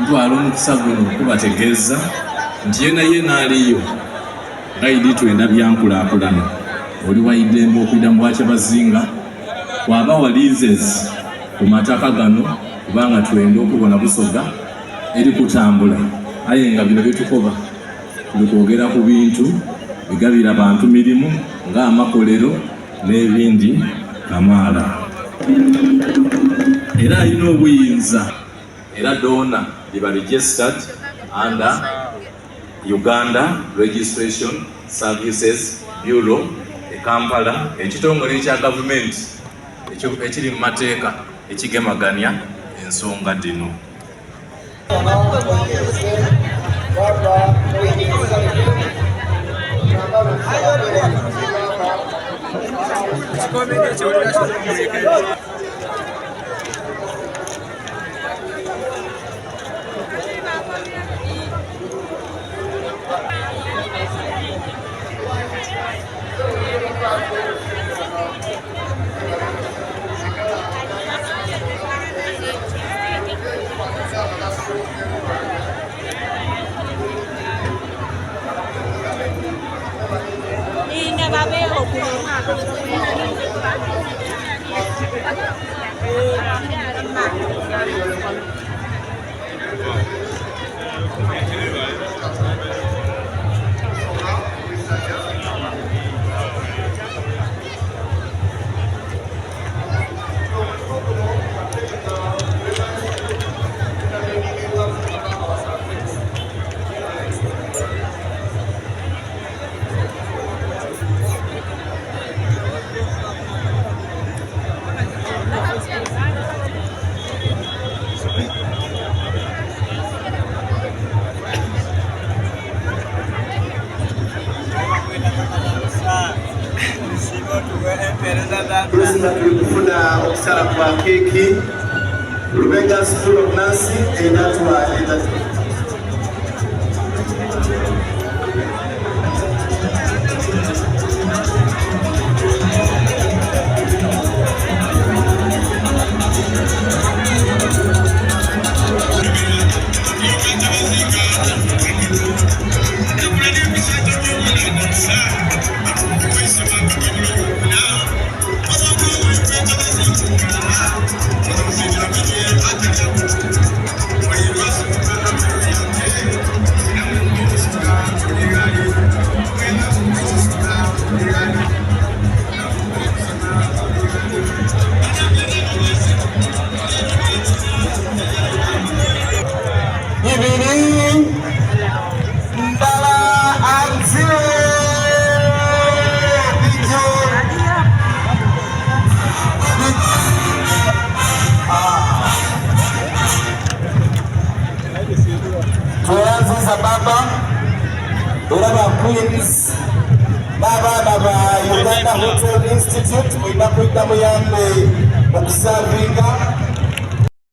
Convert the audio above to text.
ntwala omukisa guno okubategeeza nti ye naaliyo ng'ayidi twenda byankulaakulana oli wayiddembe okuyita mu Bya Kyabazinga kwaba walizezi ku mataka gano kubanga twenda okubona Busoga eri kutambula aye nga bino byetukoba tuli kwogera ku bintu bigabira abantu mirimu ng'amakolero n'ebindi kamaala era alina obuyinza era doona liba registered under Uganda Registration Services Bureau e Kampala, ekitongole ekya gavumenti ekiri mu mateeka ekigemaganya ensonga dino. President tulifuna okusala kwa keki Rubega School of Nursing and that Queens, Baba Uganda Hotel Institute, we are going to be serving